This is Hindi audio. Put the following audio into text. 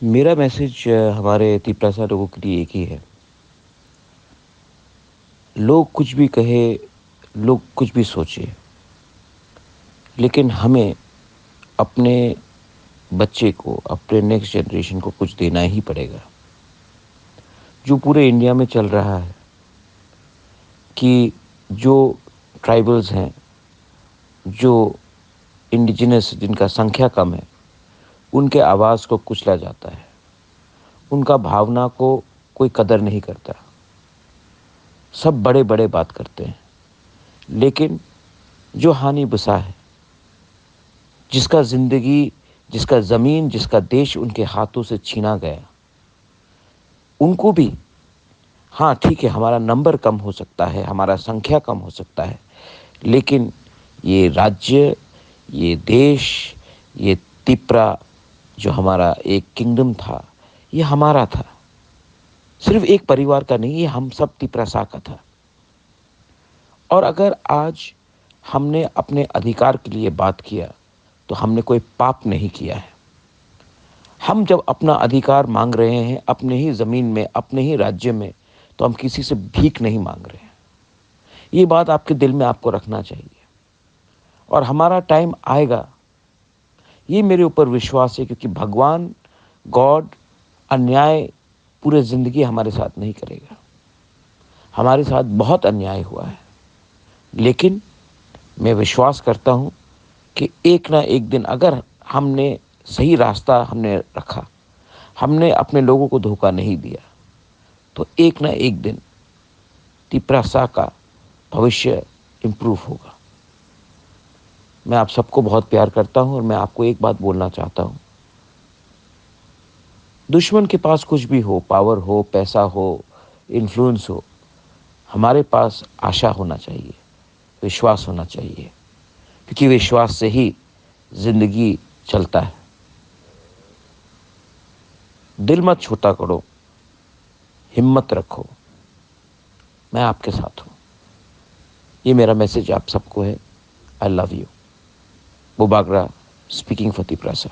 मेरा मैसेज हमारे तिपरासा लोगों के लिए एक ही है। लोग कुछ भी कहे, लोग कुछ भी सोचे, लेकिन हमें अपने बच्चे को, अपने नेक्स्ट जनरेशन को कुछ देना ही पड़ेगा। जो पूरे इंडिया में चल रहा है कि जो ट्राइबल्स हैं, जो इंडिजिनस जिनका संख्या कम है, उनके आवाज़ को कुचला जाता है। उनका भावना को कोई कदर नहीं करता। सब बड़े-बड़े बात करते हैं, लेकिन जो हानि बसा है, जिसका ज़िंदगी, जिसका ज़मीन, जिसका देश उनके हाथों से छीना गया, उनको भी हाँ, ठीक है, हमारा नंबर कम हो सकता है, हमारा संख्या कम हो सकता है, लेकिन ये राज्य, ये देश, ये तिपरा जो हमारा एक किंगडम था, ये हमारा था। सिर्फ़ एक परिवार का नहीं, ये हम सब तिपरासा का था। और अगर आज हमने अपने अधिकार के लिए बात किया, तो हमने कोई पाप नहीं किया है। हम जब अपना अधिकार माँग रहे हैं अपने ही ज़मीन में, अपने ही राज्य में, तो हम किसी से भीख नहीं माँग रहे हैं। ये बात आपके दिल में आपको रखना चाहिए और हमारा टाइम आएगा, ये मेरे ऊपर विश्वास है क्योंकि भगवान, गॉड अन्याय पूरे ज़िंदगी हमारे साथ नहीं करेगा। हमारे साथ बहुत अन्याय हुआ है, लेकिन मैं विश्वास करता हूँ कि एक ना एक दिन अगर हमने सही रास्ता हमने रखा, हमने अपने लोगों को धोखा नहीं दिया, तो एक ना एक दिन तिपरासा का भविष्य इम्प्रूव होगा। मैं आप सबको बहुत प्यार करता हूँ और मैं आपको एक बात बोलना चाहता हूँ। दुश्मन के पास कुछ भी हो, पावर हो, पैसा हो, इन्फ्लुएंस हो, हमारे पास आशा होना चाहिए, विश्वास होना चाहिए, क्योंकि विश्वास से ही ज़िंदगी चलता है। दिल मत छोटा करो, हिम्मत रखो, मैं आपके साथ हूँ। ये मेरा मैसेज आप सबको है। I love you. Bubagra speaking for Tiprasa.